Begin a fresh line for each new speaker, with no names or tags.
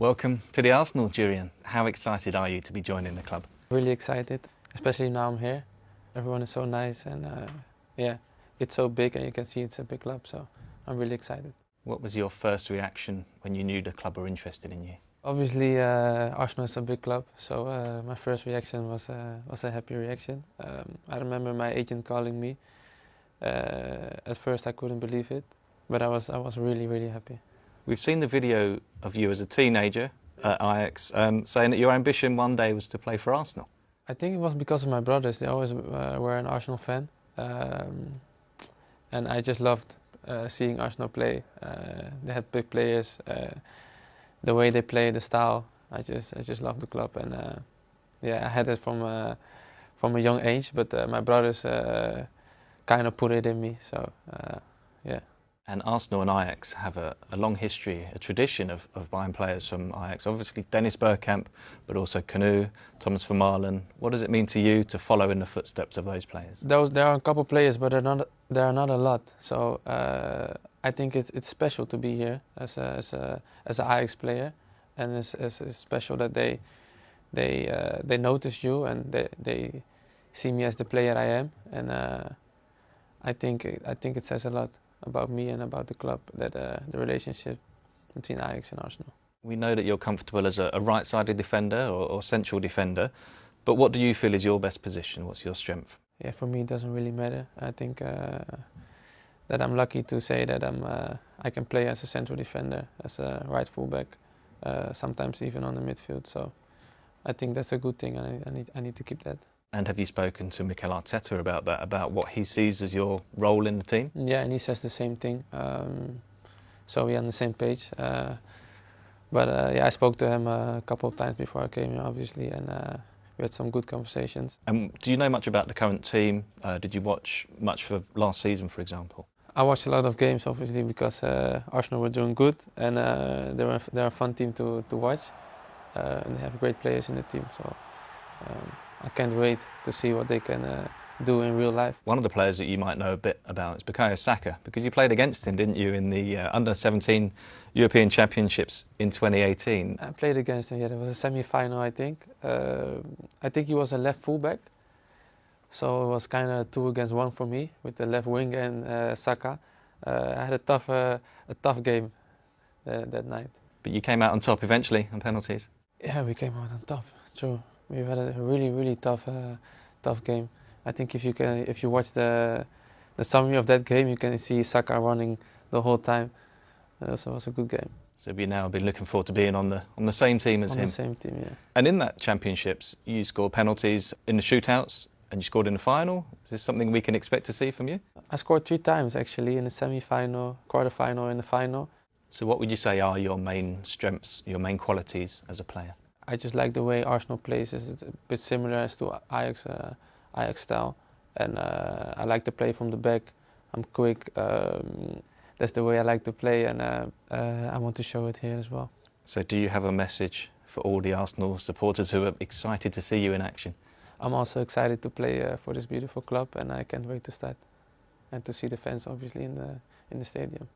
Welcome to the Arsenal, Jurriën. How excited are you to be joining the club?
Really excited, especially now I'm here. Everyone is so nice and yeah, it's so big and you can see it's a big club, so I'm really excited.
What was your first reaction when you knew the club were interested in you?
Obviously, Arsenal is a big club, so my first reaction was a happy reaction. I remember my agent calling me. At first, I couldn't believe it, but I was really happy.
We've seen the video of you as a teenager at Ajax saying that your ambition one day was to play for Arsenal.
I think it was because of my brothers. They always were an Arsenal fan, and I just loved seeing Arsenal play. They had big players. The way they play, the style, I just love the club, and yeah, I had it from a young age. But my brothers kind of put it in me, so yeah.
And Arsenal and Ajax have a long history, a tradition of buying players from Ajax. Obviously Dennis Bergkamp, but also Kanu, Thomas Vermaelen. What does it mean to you to follow in the footsteps of those players?
There are a couple players, but there are not a lot. So I think it's special to be here as an Ajax player, and it's special that they notice you and they see me as the player I am, and I think it says a lot about me and about the club, that the relationship between Ajax and Arsenal.
We know that you're comfortable as a right-sided defender or central defender, but what do you feel is your best position? What's your strength?
Yeah, for me it doesn't really matter. I think that I'm lucky to say that I can play as a central defender, as a right fullback, sometimes even on the midfield. So I think that's a good thing, and I need to keep that.
And have you spoken to Mikel Arteta about that, about what he sees as your role in the team?
Yeah, and he says the same thing. So we're on the same page. But yeah, I spoke to him a couple of times before I came here, obviously, and we had some good conversations.
And do you know much about the current team? Did you watch much for last season, for example?
I watched a lot of games, obviously, because Arsenal were doing good, and they're a fun team to watch. And they have great players in the team, so I can't wait to see what they can do in real life.
One of the players that you might know a bit about is Bukayo Saka, because you played against him, didn't you, in the Under-17 European Championships in 2018?
I played against him, yeah, there was a semi-final, I think. I think he was a left fullback, so it was kind of 2 against 1 for me, with the left wing and Saka. I had a tough game that night. But
you came out on top eventually on penalties?
Yeah, we came out on top, true. We had a really tough game. I think if you watch the summary of that game, you can see Saka running the whole time. It was a good game.
So you've now been looking forward to being on the same team as him.
On the same team, yeah.
And in that championships, you scored penalties in the shootouts, and you scored in the final. Is this something we can expect to see from you?
I scored 3 times actually, in the semi-final, quarter-final, and the final.
So what would you say are your main strengths, your main qualities as a player?
I just like the way Arsenal plays. It's a bit similar as to Ajax style, and I like to play from the back. I'm quick. That's the way I like to play, and I want to show it here as well.
So do you have a message for all the Arsenal supporters who are excited to see you in action?
I'm also excited to play for this beautiful club, and I can't wait to start and to see the fans obviously in the stadium.